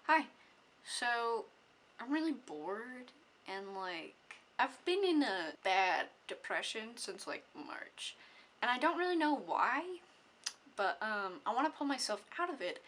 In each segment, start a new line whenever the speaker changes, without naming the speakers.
Hi. So, I'm really bored and I've been in a bad depression since March. And I don't really know why, but I want to pull myself out of it,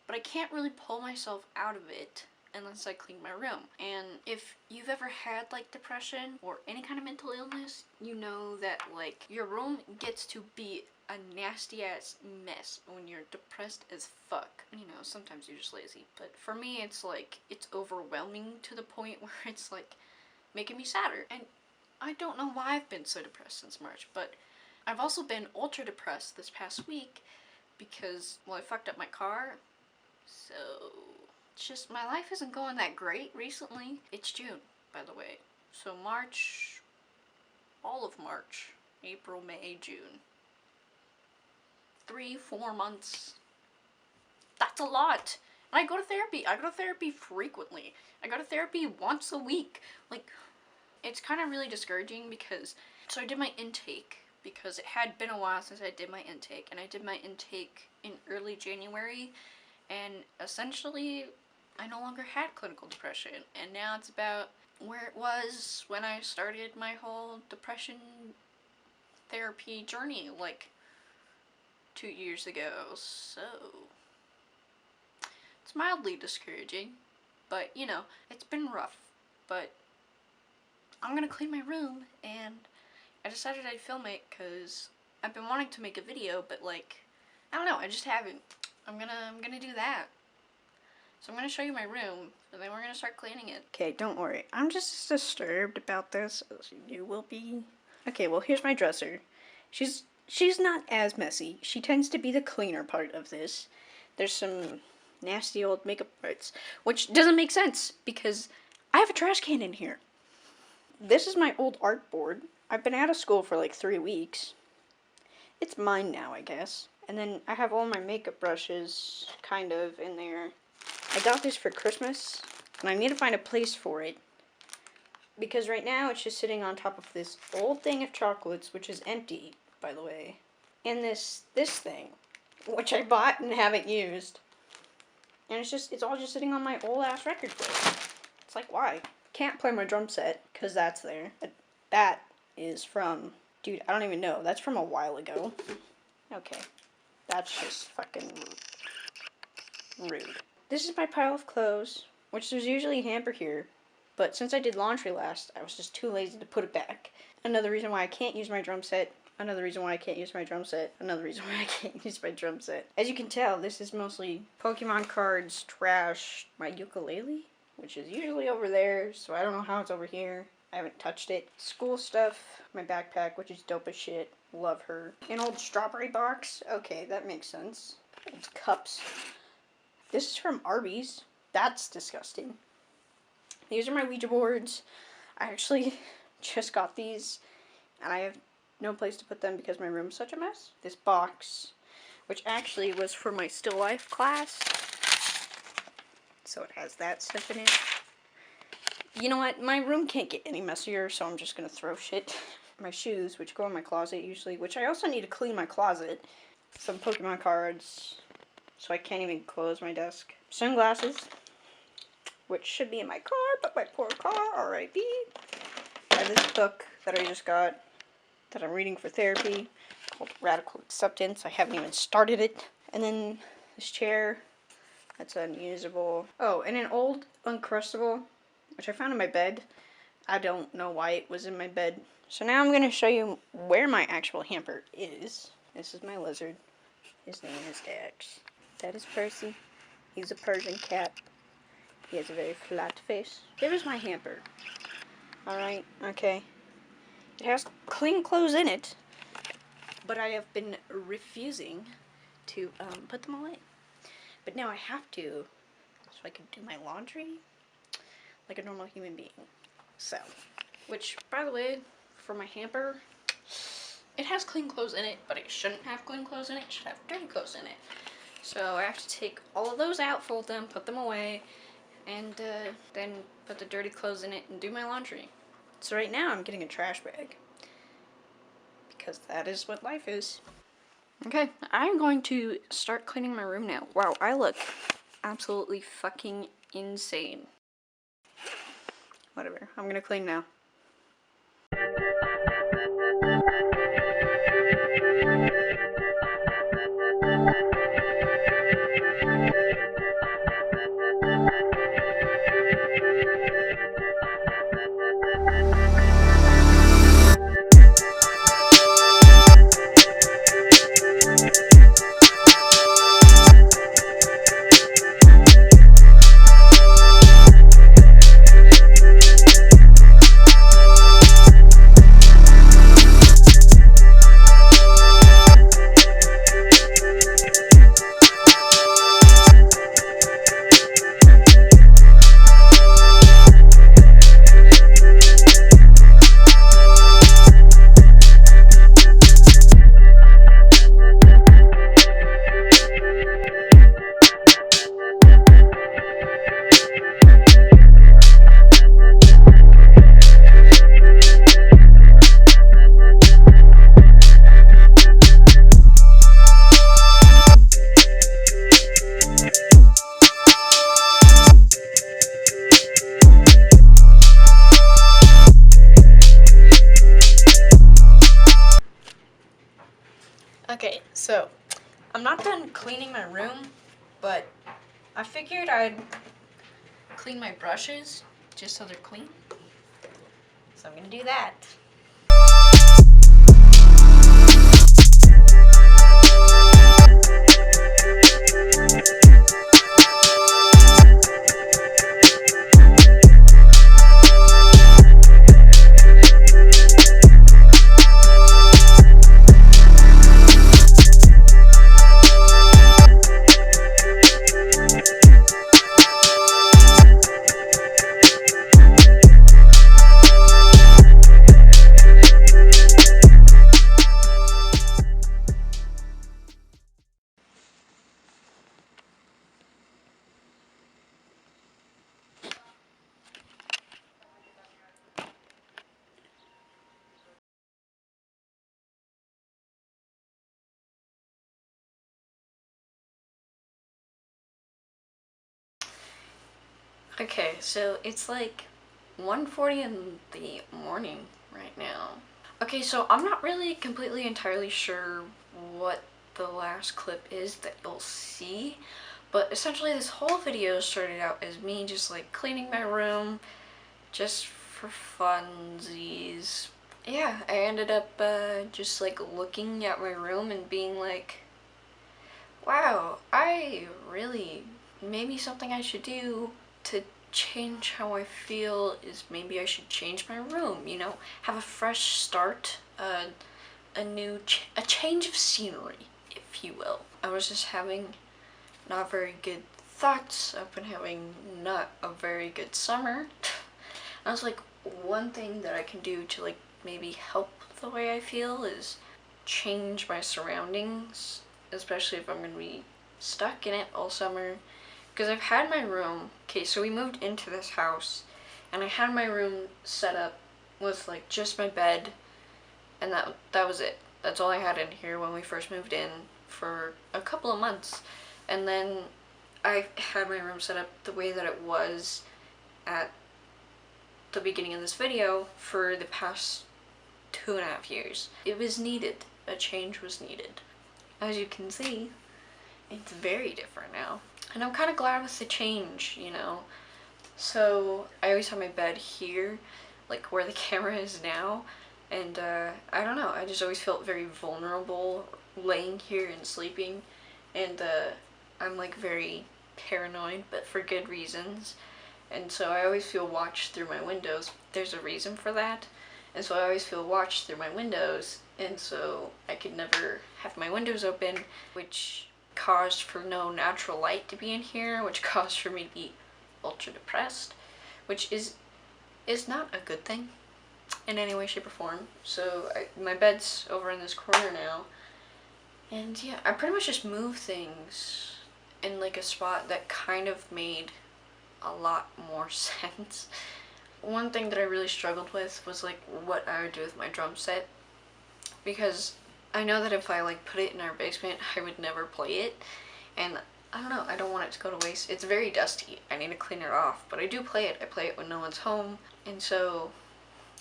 but I can't really pull myself out of it unless I clean my room. And if you've ever had depression or any kind of mental illness, you know that your room gets to be a nasty ass mess when you're depressed as fuck. You know, sometimes you're just lazy, but for me it's overwhelming to the point where it's making me sadder. And I don't know why I've been so depressed since March, but I've also been ultra depressed this past week because, well, I fucked up my car. So, it's just my life isn't going that great recently. It's June, by the way. So March, all of March, April, May, June. 3-4 months. That's a lot. And I go to therapy. I go to therapy frequently. I go to therapy once a week. It's kind of really discouraging because, so I did my intake because it had been a while since I did my intake, and I did my intake in early January, and essentially I no longer had clinical depression, and now it's about where it was when I started my whole depression therapy journey 2 years ago. So it's mildly discouraging, but you know, it's been rough. But I'm gonna clean my room, and I decided I'd film it because I've been wanting to make a video, but I don't know, I just haven't. I'm gonna do that. So I'm gonna show you my room, and then we're gonna start cleaning it. Okay, don't worry. I'm just as disturbed about this as you will be. Okay, well, here's my dresser. She's not as messy. She tends to be the cleaner part of this. There's some nasty old makeup parts, which doesn't make sense because I have a trash can in here. This is my old art board. I've been out of school for 3 weeks. It's mine now, I guess. And then I have all my makeup brushes kind of in there. I got this for Christmas, and I need to find a place for it because right now it's just sitting on top of this old thing of chocolates, which is empty, by the way, and this thing, which I bought and haven't used, and it's all just sitting on my old ass record player. It's why? Can't play my drum set because that's there. That is from, dude, I don't even know. That's from a while ago. Okay, that's just fucking rude. This is my pile of clothes, which there's usually a hamper here, but since I did laundry last, I was just too lazy to put it back. Another reason why I can't use my drum set. Another reason why I can't use my drum set. Another reason why I can't use my drum set. As you can tell, this is mostly Pokemon cards, trash, my ukulele, which is usually over there, so I don't know how it's over here. I haven't touched it. School stuff, my backpack, which is dope as shit. Love her. An old strawberry box. Okay, that makes sense. Old cups. This is from Arby's. That's disgusting. These are my Ouija boards. I actually just got these, and I have no place to put them because my room's such a mess. This box, which actually was for my still life class, so it has that stuff in it. You know what? My room can't get any messier, so I'm just gonna throw shit. My shoes, which go in my closet usually, which I also need to clean my closet. Some Pokemon cards, so I can't even close my desk. Sunglasses, which should be in my car, but my poor car, R.I.P. I have this book that I just got that I'm reading for therapy called Radical Acceptance. I haven't even started it. And then this chair that's unusable. Oh, and an old Uncrustable, which I found in my bed. I don't know why it was in my bed. So now I'm going to show you where my actual hamper is. This is my lizard. His name is X. That is Percy. He's a Persian cat. He has a very flat face. There is my hamper. Alright, okay. It has clean clothes in it, but I have been refusing to put them away. But now I have to, so I can do my laundry like a normal human being. So, which, by the way, for my hamper, it has clean clothes in it, but it shouldn't have clean clothes in it. It should have dirty clothes in it. So I have to take all of those out, fold them, put them away, and then put the dirty clothes in it and do my laundry. So right now I'm getting a trash bag, because that is what life is. Okay, I'm going to start cleaning my room now. Wow, I look absolutely fucking insane. Whatever, I'm gonna clean now. Okay, so I'm not done cleaning my room, but I figured I'd clean my brushes just so they're clean. So I'm gonna do that. Okay, so it's like 1:40 in the morning right now. Okay, so I'm not really completely entirely sure what the last clip is that you'll see, but essentially this whole video started out as me just like cleaning my room just for funsies. Yeah, I ended up just like looking at my room and being like, wow, maybe something I should do to change how I feel is maybe I should change my room, you know, have a fresh start, a change of scenery, if you will. I was just having not very good thoughts. I've been having not a very good summer. I was like, one thing that I can do to like maybe help the way I feel is change my surroundings, especially if I'm gonna be stuck in it all summer. Because I've had my room, okay, so we moved into this house, and I had my room set up with like just my bed, and that was it. That's all I had in here when we first moved in for a couple of months. And then I had my room set up the way that it was at the beginning of this video for the past 2.5 years. It was needed. A change was needed. As you can see, it's very different now. And I'm kind of glad with the change, you know. So I always have my bed here, like where the camera is now. And I don't know, I just always felt very vulnerable laying here and sleeping. And I'm like very paranoid, but for good reasons. And so I always feel watched through my windows. There's a reason for that. And so I always feel watched through my windows. And so I could never have my windows open, which caused for no natural light to be in here, which caused for me to be ultra depressed, which is not a good thing in any way, shape, or form. So my bed's over in this corner now. And yeah, I pretty much just moved things in like a spot that kind of made a lot more sense. One thing that I really struggled with was like what I would do with my drum set, because I know that if I like put it in our basement, I would never play it, and I don't know, I don't want it to go to waste. It's very dusty. I need to clean it off, but I do play it. I play it when no one's home, and so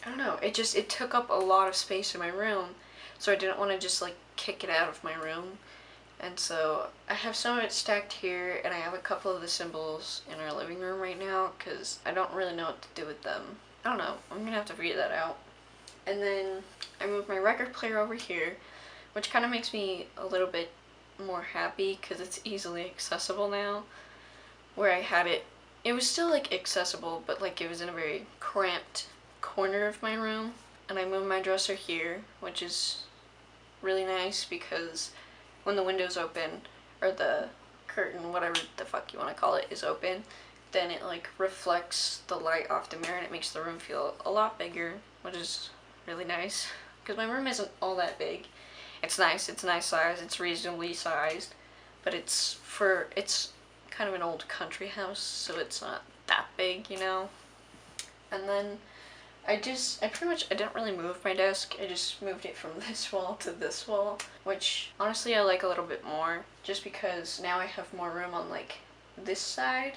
I don't know. It took up a lot of space in my room, so I didn't want to just like kick it out of my room. And so I have some of it stacked here, and I have a couple of the symbols in our living room right now because I don't really know what to do with them. I don't know. I'm gonna have to figure that out. And then I moved my record player over here, which kind of makes me a little bit more happy because it's easily accessible now. Where I had it, it was still like accessible, but like it was in a very cramped corner of my room. And I moved my dresser here, which is really nice because when the window's open, or the curtain, whatever the fuck you want to call it, is open, then it like reflects the light off the mirror and it makes the room feel a lot bigger, which is really nice because my room isn't all that big. It's nice, it's a nice size, it's reasonably sized, but it's kind of an old country house, so it's not that big, you know. And then I didn't really move my desk. I just moved it from this wall to this wall, which honestly I like a little bit more, just because now I have more room on like this side,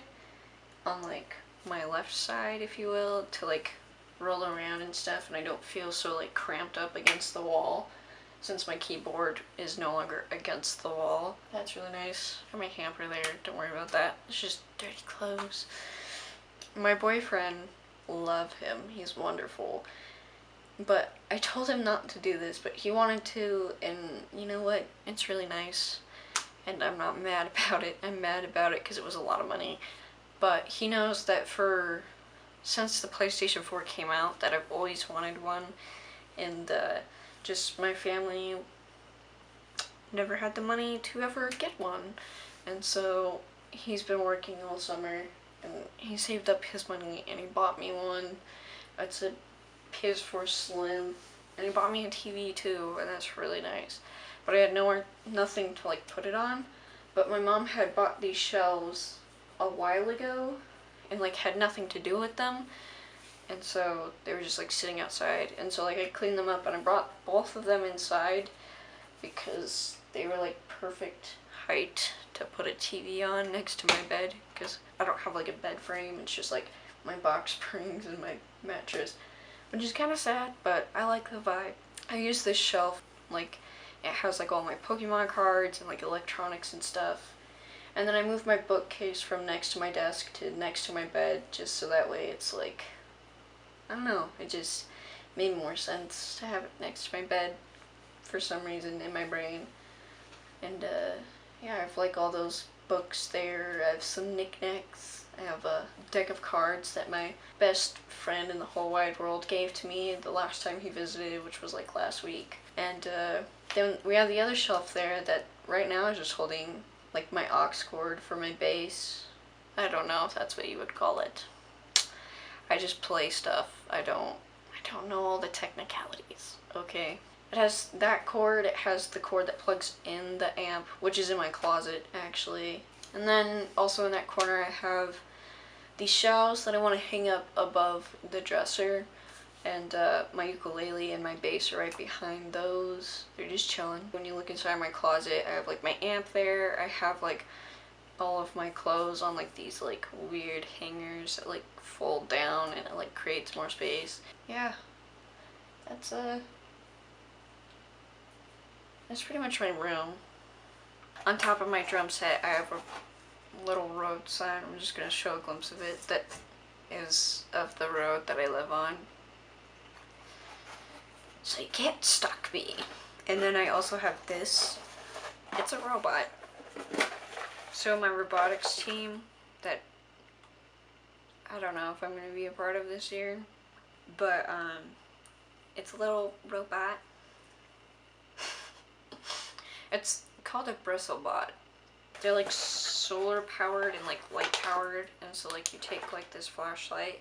on like my left side, if you will, to like roll around and stuff, and I don't feel so like cramped up against the wall since my keyboard is no longer against the wall. That's really nice. I have my hamper there, don't worry about that. It's just dirty clothes. My boyfriend, love him, he's wonderful, but I told him not to do this, but he wanted to, and you know what, it's really nice, and I'm not mad about it. I'm mad about it because it was a lot of money, but he knows that since the PlayStation 4 came out, that I've always wanted one, and just my family never had the money to ever get one, and so he's been working all summer and he saved up his money and he bought me one. It's a PS4 Slim, and he bought me a TV too, and that's really nice. But I had nothing to like put it on. But my mom had bought these shelves a while ago and like had nothing to do with them, and so they were just like sitting outside, and so like I cleaned them up and I brought both of them inside because they were like perfect height to put a TV on next to my bed, because I don't have like a bed frame. It's just like my box springs and my mattress, which is kind of sad, but I like the vibe. I use this shelf, like it has like all my Pokemon cards and like electronics and stuff, and then I moved my bookcase from next to my desk to next to my bed, just so that way it's like, I don't know, it just made more sense to have it next to my bed for some reason in my brain. And yeah, I have like all those books there. I have some knickknacks. I have a deck of cards that my best friend in the whole wide world gave to me the last time he visited, which was like last week. And then we have the other shelf there that right now is just holding like my aux cord for my bass. I don't know if that's what you would call it. I just play stuff. I don't know all the technicalities, okay? It has that cord, it has the cord that plugs in the amp, which is in my closet, actually. And then also in that corner I have these shelves that I want to hang up above the dresser, and my ukulele and my bass are right behind those. They're just chilling. When you look inside my closet, I have like my amp there. I have like all of my clothes on like these like weird hangers that like fold down, and it like creates more space. Yeah, that's pretty much my room. On top of my drum set, I have a little road sign. I'm just gonna show a glimpse of it. That is of the road that I live on, so you can't stalk me. And then I also have this. It's a robot. So my robotics team that I don't know if I'm gonna be a part of this year, but it's a little robot. It's called a bristlebot. They're like solar powered and like light powered, and so like you take like this flashlight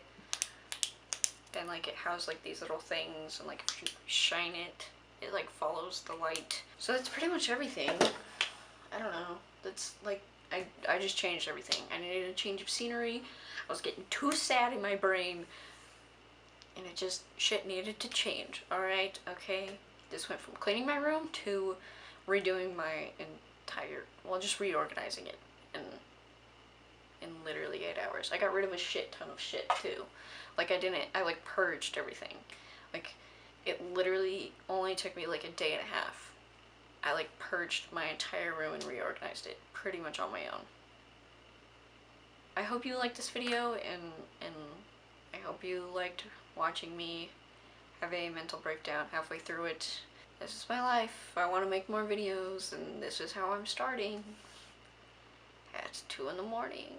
and like it has like these little things, and like if you shine it, it like follows the light. So that's pretty much everything. I don't know. That's like I just changed everything. I needed a change of scenery. I was getting too sad in my brain, and it just shit needed to change. Alright, okay. This went from cleaning my room to redoing my entire, well, just reorganizing it and in literally 8 hours. I got rid of a shit ton of shit too. Like I like purged everything. Like it literally only took me like a day and a half. I like purged my entire room and reorganized it pretty much on my own. I hope you liked this video, and I hope you liked watching me have a mental breakdown halfway through it. This is my life. I want to make more videos, and this is how I'm starting. At 2 in the morning.